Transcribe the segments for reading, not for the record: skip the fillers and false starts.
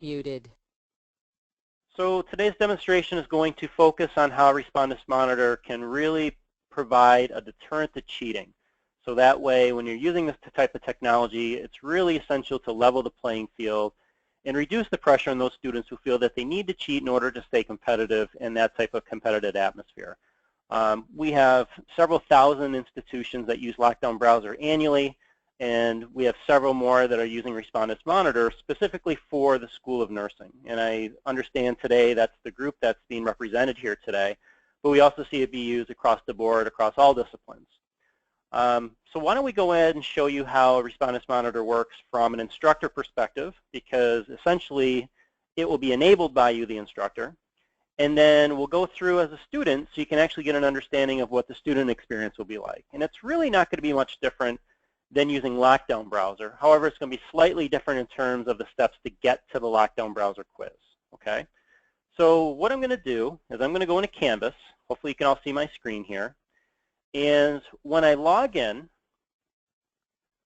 Muted. So today's demonstration is going to focus on how Respondus Monitor can really provide a deterrent to cheating. So that way, when you're using this type of technology, it's really essential to level the playing field and reduce the pressure on those students who feel that they need to cheat in order to stay competitive in that type of competitive atmosphere. We have several thousand institutions that use Lockdown Browser annually, and we have several more that are using Respondus Monitor specifically for the School of Nursing. And I understand today that's the group that's being represented here today, but we also see it be used across the board, across all disciplines. So why don't we go ahead and show you how Respondus Monitor works from an instructor perspective, because essentially it will be enabled by you, the instructor, and then we'll go through as a student so you can actually get an understanding of what the student experience will be like. And it's really not going to be much different than using Lockdown Browser. However, it's going to be slightly different in terms of the steps to get to the Lockdown Browser quiz. Okay? So what I'm going to do is I'm going to go into Canvas. Hopefully you can all see my screen here. And when I log in,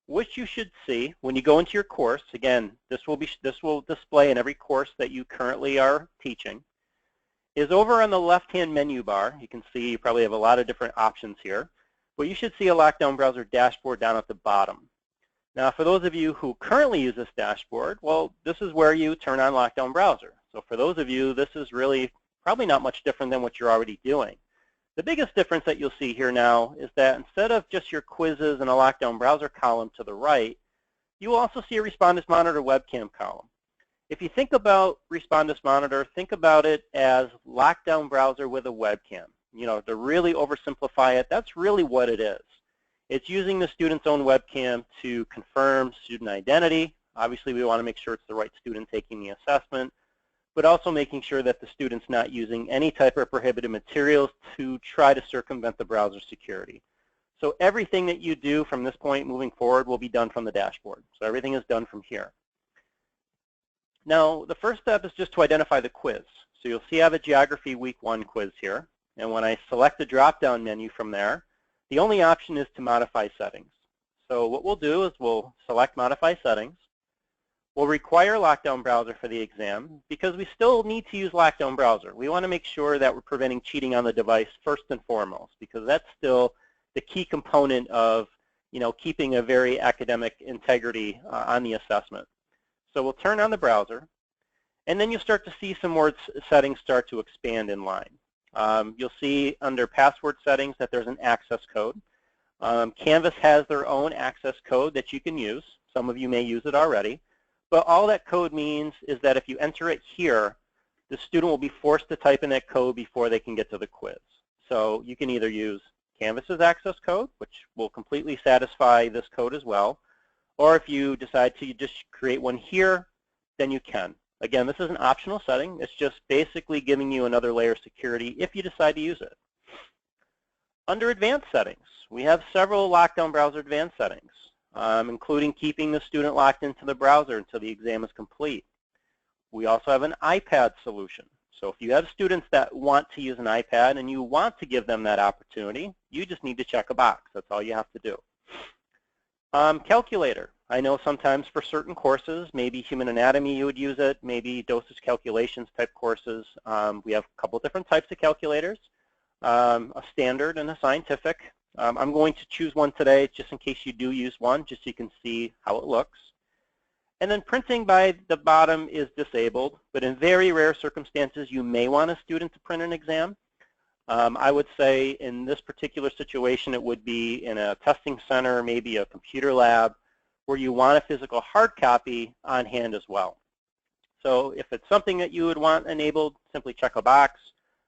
what you should see when you go into your course, again, this will display in every course that you currently are teaching, is over on the left-hand menu bar. You can see you probably have a lot of different options here. But you should see a Lockdown Browser dashboard down at the bottom. Now, for those of you who currently use this dashboard, well, this is where you turn on Lockdown Browser. So for those of you, this is really probably not much different than what you're already doing. The biggest difference that you'll see here now is that instead of just your quizzes and a Lockdown Browser column to the right, you will also see a Respondus Monitor webcam column. If you think about Respondus Monitor, think about it as Lockdown Browser with a webcam. You know, to really oversimplify it, that's really what it is. It's using the student's own webcam to confirm student identity. Obviously, we want to make sure it's the right student taking the assessment, but also making sure that the student's not using any type of prohibited materials to try to circumvent the browser security. So everything that you do from this point moving forward will be done from the dashboard. So everything is done from here. Now, the first step is just to identify the quiz. So you'll see I have a Geography Week 1 quiz here. And when I select the drop-down menu from there, the only option is to modify settings. So what we'll do is we'll select Modify Settings. We'll require Lockdown Browser for the exam because we still need to use Lockdown Browser. We want to make sure that we're preventing cheating on the device first and foremost, because that's still the key component of, keeping a very academic integrity on the assessment. So we'll turn on the browser, and then you'll start to see some more settings start to expand in line. You'll see under password settings that there's an access code. Canvas has their own access code that you can use. Some of you may use it already. But all that code means is that if you enter it here, the student will be forced to type in that code before they can get to the quiz. So you can either use Canvas's access code, which will completely satisfy this code as well, or if you decide to just create one here, then you can. Again, this is an optional setting. It's just basically giving you another layer of security if you decide to use it. Under Advanced Settings, we have several Lockdown Browser advanced settings, including keeping the student locked into the browser until the exam is complete. We also have an iPad solution. So if you have students that want to use an iPad and you want to give them that opportunity, you just need to check a box. That's all you have to do. Calculator. I know sometimes for certain courses, maybe human anatomy you would use it, maybe dosage calculations type courses. We have a couple of different types of calculators, a standard and a scientific. I'm going to choose one today just in case you do use one, just so you can see how it looks. And then printing by the bottom is disabled, but in very rare circumstances you may want a student to print an exam. I would say in this particular situation it would be in a testing center, maybe a computer lab, where you want a physical hard copy on hand as well. So if it's something that you would want enabled, simply check a box,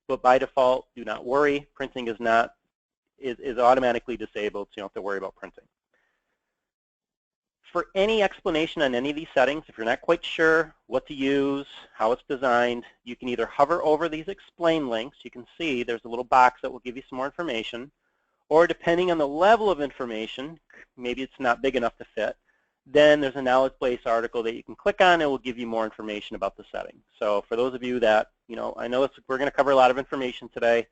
but by default, do not worry. Printing is automatically disabled, so you don't have to worry about printing. For any explanation on any of these settings, if you're not quite sure what to use, how it's designed, you can either hover over these explain links. You can see there's a little box that will give you some more information, or depending on the level of information, maybe it's not big enough to fit, then there's a knowledge base article that you can click on and it will give you more information about the setting. So for those of you that, I know we're going to cover a lot of information today,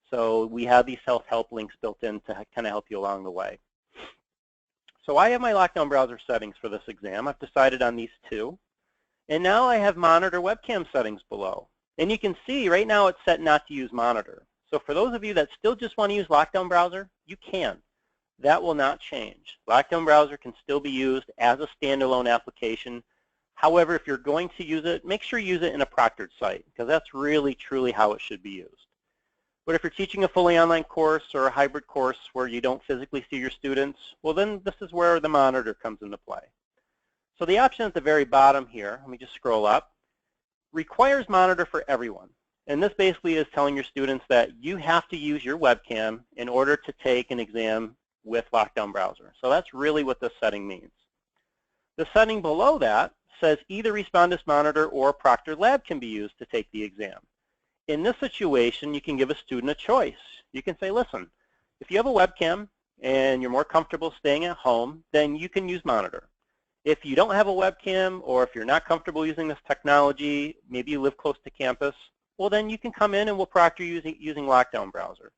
so we have these self-help links built in to kind of help you along the way. So I have my Lockdown Browser settings for this exam. I've decided on these two. And now I have monitor webcam settings below. And you can see right now it's set not to use monitor. So for those of you that still just want to use Lockdown Browser, you can. That will not change. Lockdown Browser can still be used as a standalone application. However, if you're going to use it, make sure you use it in a proctored site, because that's really, truly how it should be used. But if you're teaching a fully online course or a hybrid course where you don't physically see your students, well then this is where the monitor comes into play. So the option at the very bottom here, let me just scroll up, requires monitor for everyone. And this basically is telling your students that you have to use your webcam in order to take an exam with Lockdown Browser. So that's really what this setting means. The setting below that says either Respondus monitor or Proctor Lab can be used to take the exam. In this situation, you can give a student a choice. You can say, listen, if you have a webcam and you're more comfortable staying at home, then you can use monitor. If you don't have a webcam, or if you're not comfortable using this technology, maybe you live close to campus, well then you can come in and we'll proctor using Lockdown Browser.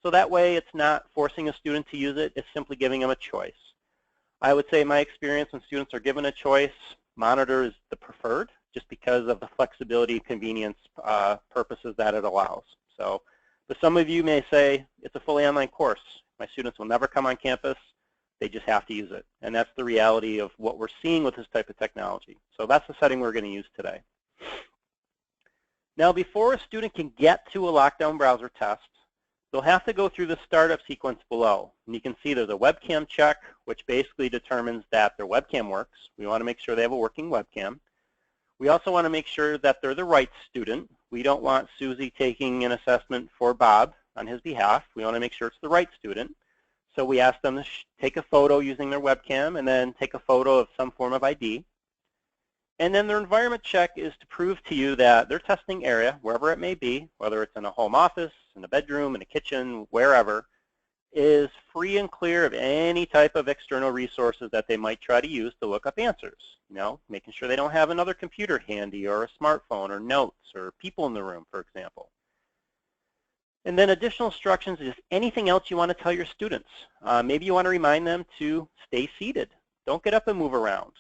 So that way it's not forcing a student to use it, it's simply giving them a choice. I would say in my experience when students are given a choice, monitor is the preferred, just because of the flexibility and convenience purposes that it allows. So, but some of you may say, it's a fully online course. My students will never come on campus. They just have to use it. And that's the reality of what we're seeing with this type of technology. So that's the setting we're going to use today. Now, before a student can get to a Lockdown Browser test, they'll have to go through the startup sequence below. And you can see there's a webcam check, which basically determines that their webcam works. We want to make sure they have a working webcam. We also want to make sure that they're the right student. We don't want Susie taking an assessment for Bob on his behalf. We want to make sure it's the right student. So we ask them to take a photo using their webcam and then take a photo of some form of ID. And then their environment check is to prove to you that their testing area, wherever it may be, whether it's in a home office, in a bedroom, in a kitchen, wherever, is free and clear of any type of external resources that they might try to use to look up answers. You know, making sure they don't have another computer handy or a smartphone or notes or people in the room, for example. And then additional instructions is anything else you want to tell your students. Maybe you want to remind them to stay seated. Don't get up and move around.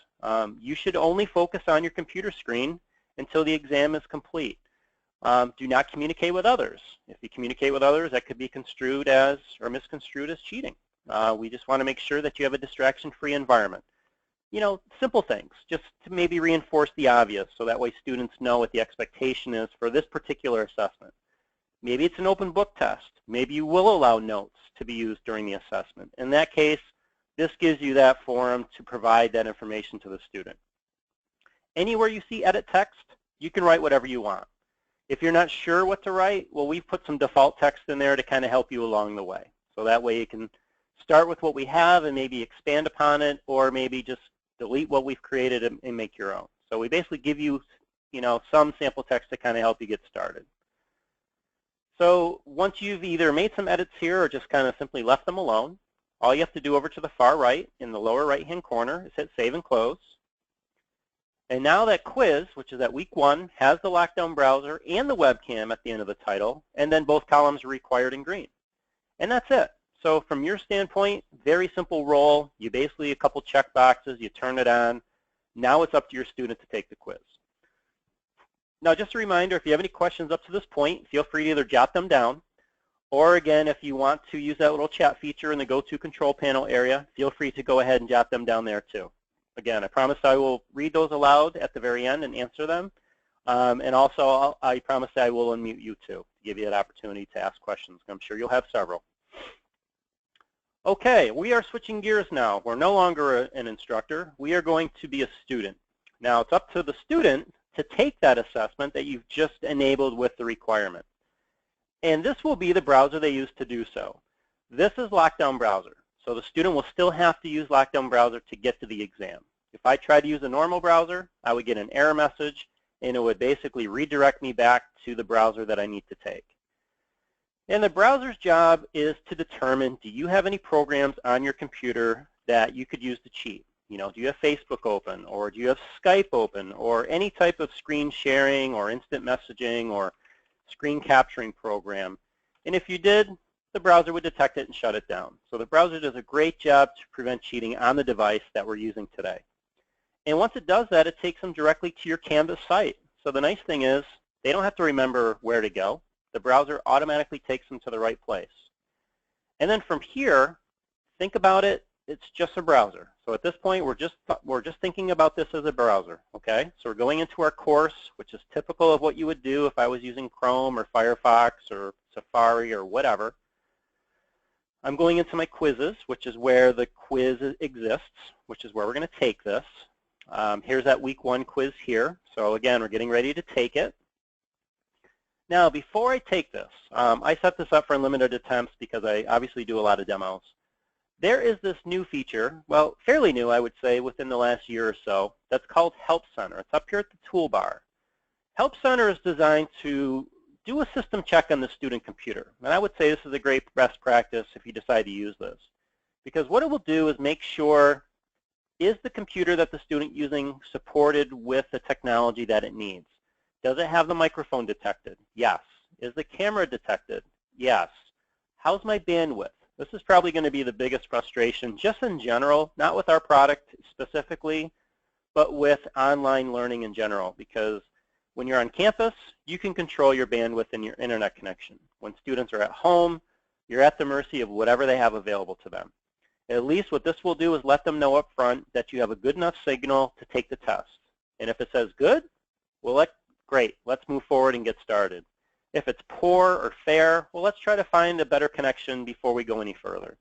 You should only focus on your computer screen until the exam is complete. Do not communicate with others. If you communicate with others, that could be construed as or misconstrued as cheating. We just want to make sure that you have a distraction-free environment. You know, simple things, just to maybe reinforce the obvious so that way students know what the expectation is for this particular assessment. Maybe it's an open book test. Maybe you will allow notes to be used during the assessment. In that case, this gives you that forum to provide that information to the student. Anywhere you see edit text, you can write whatever you want. If you're not sure what to write, well, we've put some default text in there to kind of help you along the way. So that way you can start with what we have and maybe expand upon it, or maybe just delete what we've created and make your own. So we basically give you, some sample text to kind of help you get started. So once you've either made some edits here or just kind of simply left them alone, all you have to do over to the far right in the lower right-hand corner is hit Save and Close. And now that quiz, which is at week 1, has the Lockdown Browser and the webcam at the end of the title, and then both columns are required in green. And that's it. So from your standpoint, very simple role. You basically a couple check boxes, you turn it on. Now it's up to your student to take the quiz. Now just a reminder, if you have any questions up to this point, feel free to either jot them down, or again, if you want to use that little chat feature in the Go To Control Panel area, feel free to go ahead and jot them down there too. Again, I promise I will read those aloud at the very end and answer them. And also, I promise I will unmute you too, to give you that opportunity to ask questions. I'm sure you'll have several. Okay, we are switching gears now. We're no longer an instructor. We are going to be a student. Now, it's up to the student to take that assessment that you've just enabled with the requirement. And this will be the browser they use to do so. This is Lockdown Browser. So the student will still have to use Lockdown Browser to get to the exam. If I tried to use a normal browser, I would get an error message, and it would basically redirect me back to the browser that I need to take. And the browser's job is to determine, do you have any programs on your computer that you could use to cheat? Do you have Facebook open, or do you have Skype open, or any type of screen sharing or instant messaging or screen capturing program? And if you did, the browser would detect it and shut it down. So the browser does a great job to prevent cheating on the device that we're using today. And once it does that, it takes them directly to your Canvas site. So the nice thing is they don't have to remember where to go. The browser automatically takes them to the right place. And then from here, think about it, it's just a browser. So at this point, we're just thinking about this as a browser, okay? So we're going into our course, which is typical of what you would do if I was using Chrome or Firefox or Safari or whatever. I'm going into my quizzes, which is where the quiz exists, which is where we're going to take this. Here's that week 1 quiz here. So again, we're getting ready to take it. Now, before I take this, I set this up for unlimited attempts because I obviously do a lot of demos. There is this new feature, well, fairly new, I would say, within the last year or so, that's called Help Center. It's up here at the toolbar. Help Center is designed to do a system check on the student computer. And I would say this is a great best practice if you decide to use this. Because what it will do is make sure, is the computer that the student using supported with the technology that it needs? Does it have the microphone detected? Yes. Is the camera detected? Yes. How's my bandwidth? This is probably going to be the biggest frustration just in general, not with our product specifically, but with online learning in general. Because when you're on campus, you can control your bandwidth and your internet connection. When students are at home, you're at the mercy of whatever they have available to them. At least what this will do is let them know up front that you have a good enough signal to take the test. And if it says good, well, great, let's move forward and get started. If it's poor or fair, well, let's try to find a better connection before we go any further.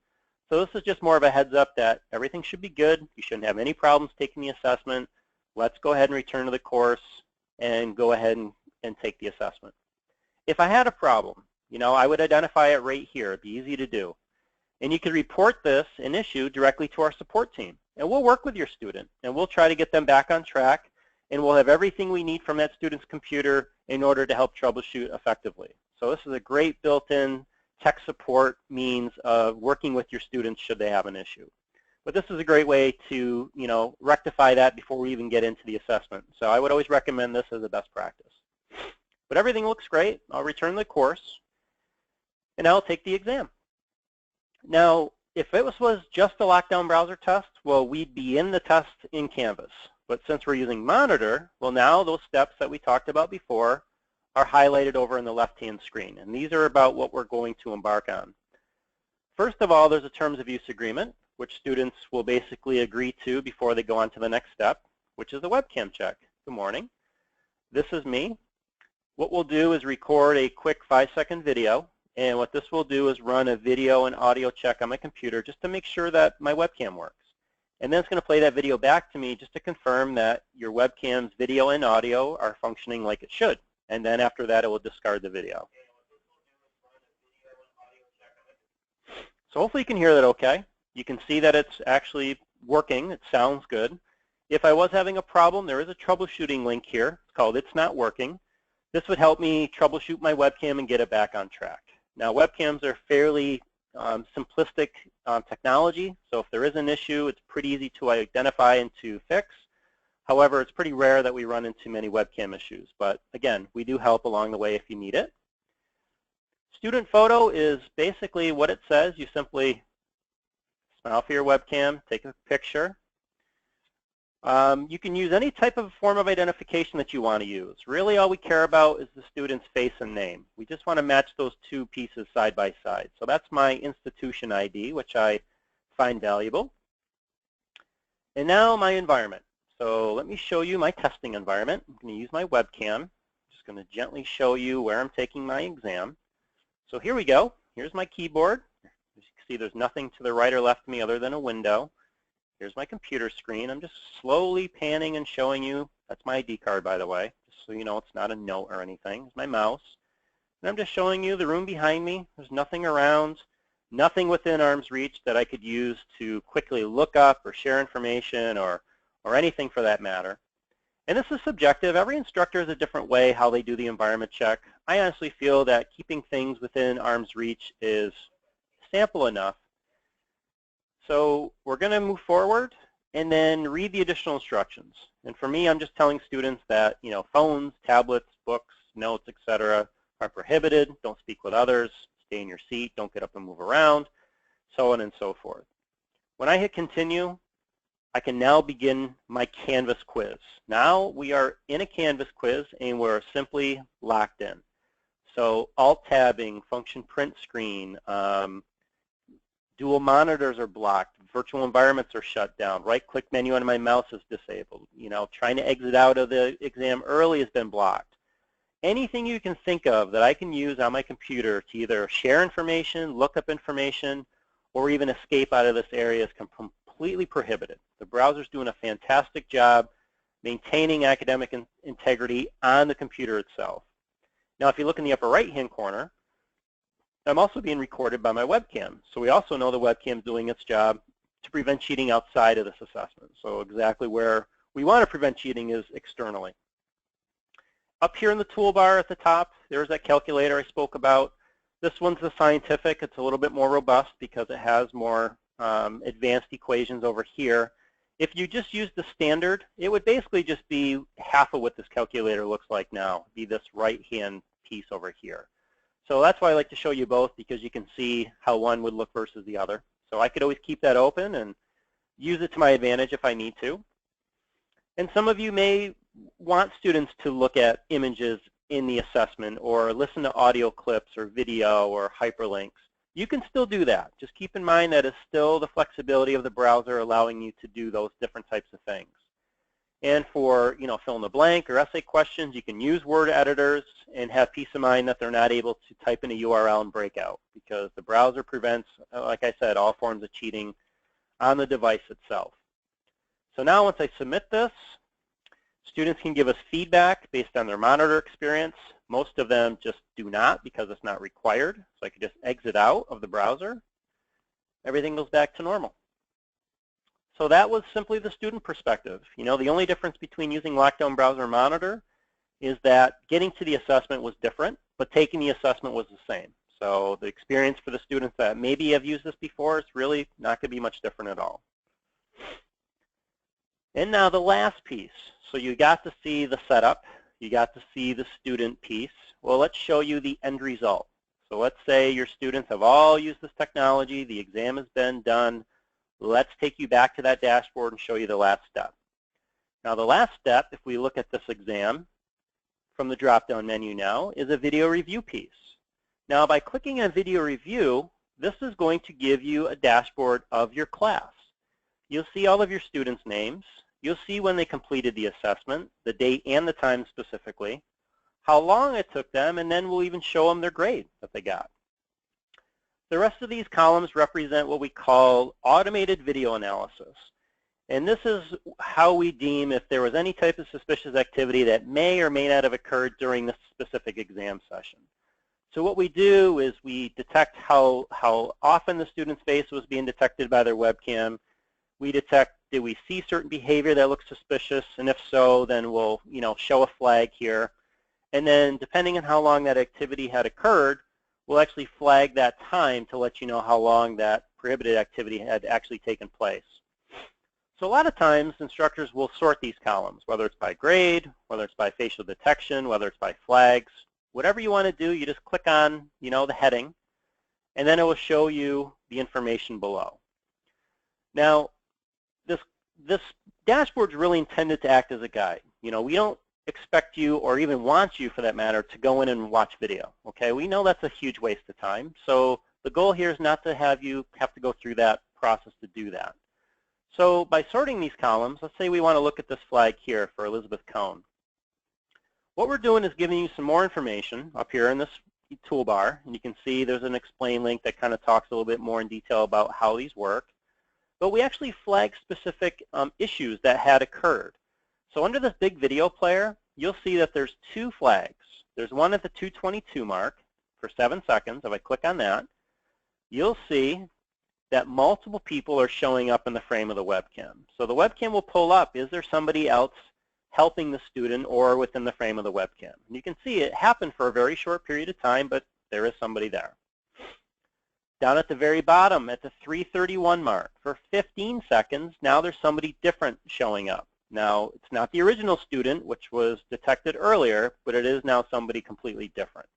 So this is just more of a heads up that everything should be good. You shouldn't have any problems taking the assessment. Let's go ahead and return to the course and go ahead and take the assessment. If I had a problem, I would identify it right here. It'd be easy to do. And you could report this, an issue, directly to our support team. And we'll work with your student, and we'll try to get them back on track, and we'll have everything we need from that student's computer in order to help troubleshoot effectively. So this is a great built-in tech support means of working with your students should they have an issue. But this is a great way to, rectify that before we even get into the assessment. So I would always recommend this as a best practice. But everything looks great. I'll return the course, and I'll take the exam. Now, if it was just a lockdown browser test, well, we'd be in the test in Canvas. But since we're using Monitor, well, now those steps that we talked about before are highlighted over in the left-hand screen. And these are about what we're going to embark on. First of all, there's a terms of use agreement, which students will basically agree to before they go on to the next step, which is the webcam check. Good morning. This is me. What we'll do is record a quick 5-second video. And what this will do is run a video and audio check on my computer just to make sure that my webcam works. And then it's going to play that video back to me just to confirm that your webcam's video and audio are functioning like it should. And then after that, it will discard the video. So hopefully you can hear that okay. You can see that it's actually working. It sounds good. If I was having a problem, there is a troubleshooting link here. It's called It's Not Working. This would help me troubleshoot my webcam and get it back on track. Now, webcams are fairly simplistic technology, so if there is an issue, it's pretty easy to identify and to fix. However, it's pretty rare that we run into many webcam issues. But again, we do help along the way if you need it. Student photo is basically what it says. You simply smile for your webcam, take a picture. You can use any type of form of identification that you want to use. Really, all we care about is the student's face and name. We just want to match those two pieces side by side. So that's my institution ID, which I find valuable. And now my environment. So let me show you my testing environment. I'm going to use my webcam. I'm just going to gently show you where I'm taking my exam. So here we go. Here's my keyboard. As you can see, there's nothing to the right or left of me other than a window. Here's my computer screen. I'm just slowly panning and showing you. That's my ID card, by the way, just so you know it's not a note or anything. It's my mouse. And I'm just showing you the room behind me. There's nothing around, nothing within arm's reach that I could use to quickly look up or share information or anything for that matter. And this is subjective. Every instructor has a different way how they do the environment check. I honestly feel that keeping things within arm's reach is sample enough. So we're going to move forward and then read the additional instructions. And for me, I'm just telling students that, phones, tablets, books, notes, etc. are prohibited. Don't speak with others. Stay in your seat. Don't get up and move around, so on and so forth. When I hit continue, I can now begin my Canvas quiz. Now we are in a Canvas quiz and we're simply locked in. So alt-tabbing, function print screen, dual monitors are blocked, virtual environments are shut down, right-click menu on my mouse is disabled, trying to exit out of the exam early has been blocked. Anything you can think of that I can use on my computer to either share information, look up information, or even escape out of this area is completely prohibited. The browser's doing a fantastic job maintaining academic integrity on the computer itself. Now, if you look in the upper right-hand corner, I'm also being recorded by my webcam. So we also know the webcam is doing its job to prevent cheating outside of this assessment. So exactly where we want to prevent cheating is externally. Up here in the toolbar at the top, there's that calculator I spoke about. This one's the scientific. It's a little bit more robust because it has more advanced equations over here. If you just use the standard, it would basically just be half of what this calculator looks like now, be this right-hand piece over here. So that's why I like to show you both, because you can see how one would look versus the other. So I could always keep that open and use it to my advantage if I need to. And some of you may want students to look at images in the assessment or listen to audio clips or video or hyperlinks. You can still do that. Just keep in mind that it's still the flexibility of the browser allowing you to do those different types of things. And for fill in the blank or essay questions, you can use word editors and have peace of mind that they're not able to type in a URL and break out, because the browser prevents, like I said, all forms of cheating on the device itself. So now once I submit this, students can give us feedback based on their monitor experience. Most of them just do not because it's not required. So I could just exit out of the browser. Everything goes back to normal. So that was simply the student perspective. The only difference between using Lockdown Browser Monitor is that getting to the assessment was different, but taking the assessment was the same. So the experience for the students that maybe have used this before is really not going to be much different at all. And now the last piece. So you got to see the setup. You got to see the student piece. Well, let's show you the end result. So let's say your students have all used this technology. The exam has been done. Let's take you back to that dashboard and show you the last step. Now the last step, if we look at this exam from the drop-down menu now, is a video review piece. Now by clicking on video review, this is going to give you a dashboard of your class. You'll see all of your students' names. You'll see when they completed the assessment, the date and the time specifically, how long it took them, and then we'll even show them their grade that they got. The rest of these columns represent what we call automated video analysis. And this is how we deem if there was any type of suspicious activity that may or may not have occurred during this specific exam session. So what we do is we detect how often the student's face was being detected by their webcam. We detect, did we see certain behavior that looks suspicious, and if so, then we'll show a flag here. And then depending on how long that activity had occurred, we'll actually flag that time to let you know how long that prohibited activity had actually taken place. So a lot of times instructors will sort these columns, whether it's by grade, whether it's by facial detection, whether it's by flags. Whatever you want to do, you just click on the heading, and then it will show you the information below. Now, this dashboard is really intended to act as a guide. We don't expect you, or even want you for that matter, to go in and watch video. Okay, we know that's a huge waste of time. So the goal here is not to have you have to go through that process to do that. So by sorting these columns, let's say we want to look at this flag here for Elizabeth Cohn. What we're doing is giving you some more information up here in this toolbar, and you can see there's an explain link that kind of talks a little bit more in detail about how these work. But we actually flag specific issues that had occurred. So under this big video player, you'll see that there's two flags. There's one at the 2:22 mark for 7 seconds. If I click on that, you'll see that multiple people are showing up in the frame of the webcam. So the webcam will pull up, is there somebody else helping the student or within the frame of the webcam? And you can see it happened for a very short period of time, but there is somebody there. Down at the very bottom, at the 3:31 mark, for 15 seconds, now there's somebody different showing up. Now, it's not the original student, which was detected earlier, but it is now somebody completely different.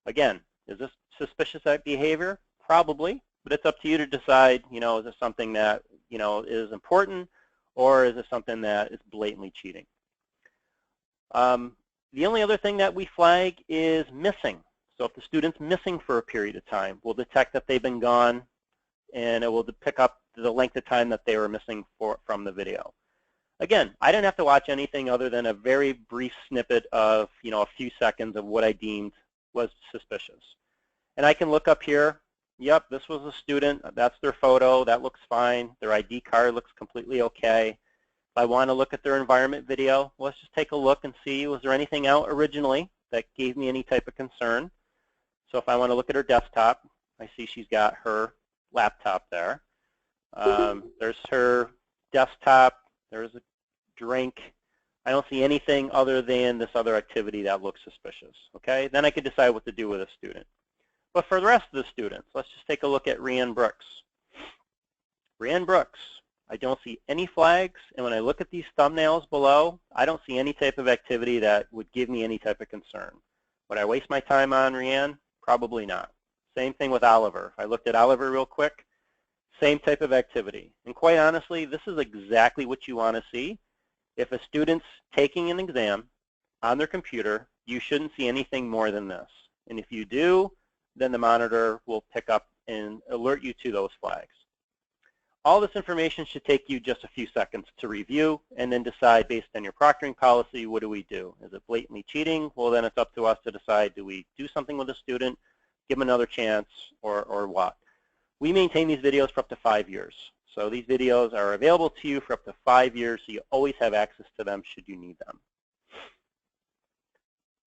Again, is this suspicious behavior? Probably, but it's up to you to decide, is this something that, is important, or is it something that is blatantly cheating? The only other thing that we flag is missing. So if the student's missing for a period of time, we'll detect that they've been gone, and it will pick up the length of time that they were missing from the video. Again, I didn't have to watch anything other than a very brief snippet of, a few seconds of what I deemed was suspicious. And I can look up here. Yep, this was a student. That's their photo. That looks fine. Their ID card looks completely okay. If I want to look at their environment video, let's just take a look and see, was there anything out originally that gave me any type of concern? So if I want to look at her desktop, I see she's got her laptop there. There's her desktop. There's a drink. I don't see anything other than this other activity that looks suspicious. Okay, then I could decide what to do with a student. But for the rest of the students, let's just take a look at Rianne Brooks. Rianne Brooks, I don't see any flags, and when I look at these thumbnails below, I don't see any type of activity that would give me any type of concern. Would I waste my time on Rianne? Probably not. Same thing with Oliver. If I looked at Oliver real quick, same type of activity. And quite honestly, this is exactly what you want to see. If a student's taking an exam on their computer, you shouldn't see anything more than this. And if you do, then the monitor will pick up and alert you to those flags. All this information should take you just a few seconds to review and then decide based on your proctoring policy, what do we do? Is it blatantly cheating? Well, then it's up to us to decide, do we do something with a student, give them another chance, or what? We maintain these videos for up to 5 years. So these videos are available to you for up to 5 years, so you always have access to them should you need them.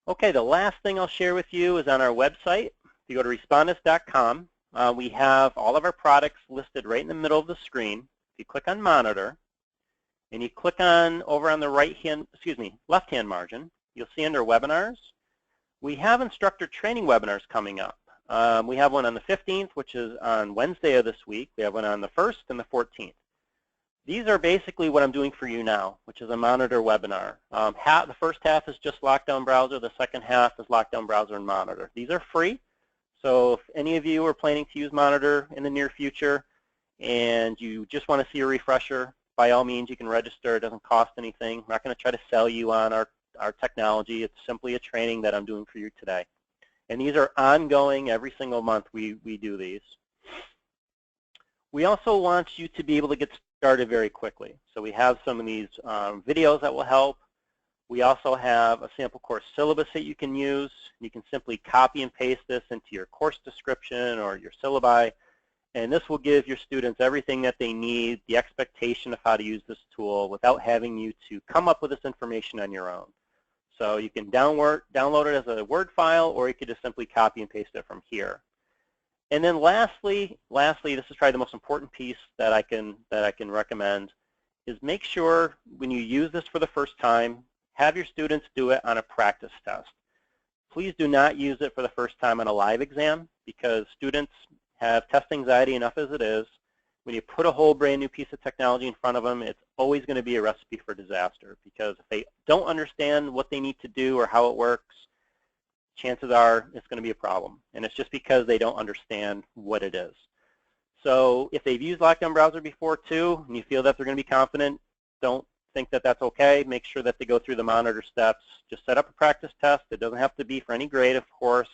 Okay, the last thing I'll share with you is on our website. If you go to respondus.com, we have all of our products listed right in the middle of the screen. If you click on Monitor, and you click on over on the left-hand margin, you'll see under Webinars, we have instructor training webinars coming up. We have one on the 15th, which is on Wednesday of this week. We have one on the 1st and the 14th. These are basically what I'm doing for you now, which is a Monitor webinar. The first half is just Lockdown Browser. The second half is Lockdown Browser and Monitor. These are free. So if any of you are planning to use Monitor in the near future and you just want to see a refresher, by all means, you can register. It doesn't cost anything. I'm not going to try to sell you on our technology. It's simply a training that I'm doing for you today. And these are ongoing. Every single month we do these. We also want you to be able to get started very quickly. So we have some of these videos that will help. We also have a sample course syllabus that you can use. You can simply copy and paste this into your course description or your syllabi, and this will give your students everything that they need, the expectation of how to use this tool without having you to come up with this information on your own. So you can download it as a Word file, or you could just simply copy and paste it from here. And then lastly, this is probably the most important piece that I can recommend, is make sure when you use this for the first time, have your students do it on a practice test. Please do not use it for the first time on a live exam, because students have test anxiety enough as it is. When you put a whole brand new piece of technology in front of them, it's always going to be a recipe for disaster, because if they don't understand what they need to do or how it works, chances are it's going to be a problem. And it's just because they don't understand what it is. So if they've used Lockdown Browser before too, and you feel that they're going to be confident, don't think that that's okay. Make sure that they go through the Monitor steps. Just set up a practice test. It doesn't have to be for any grade, of course,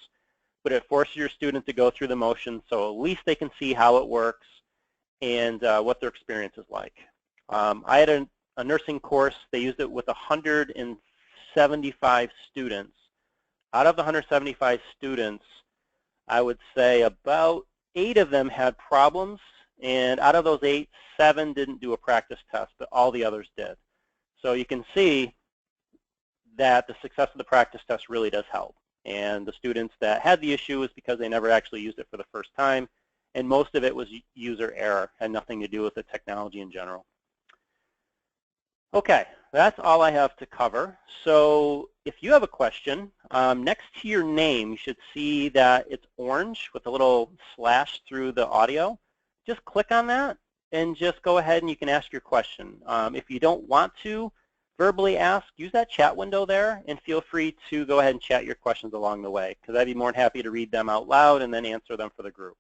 but it forces your student to go through the motions, so at least they can see how it works and what their experience is like. I had a nursing course. They used it with 175 students. Out of the 175 students, I would say about 8 of them had problems, and out of those 8, 7 didn't do a practice test, but all the others did. So you can see that the success of the practice test really does help. And the students that had the issue is because they never actually used it for the first time, and most of it was user error, had nothing to do with the technology in general. Okay, that's all I have to cover. So if you have a question, next to your name, you should see that it's orange with a little slash through the audio. Just click on that and just go ahead and you can ask your question. If you don't want to verbally ask, use that chat window there and feel free to go ahead and chat your questions along the way, because I'd be more than happy to read them out loud and then answer them for the group.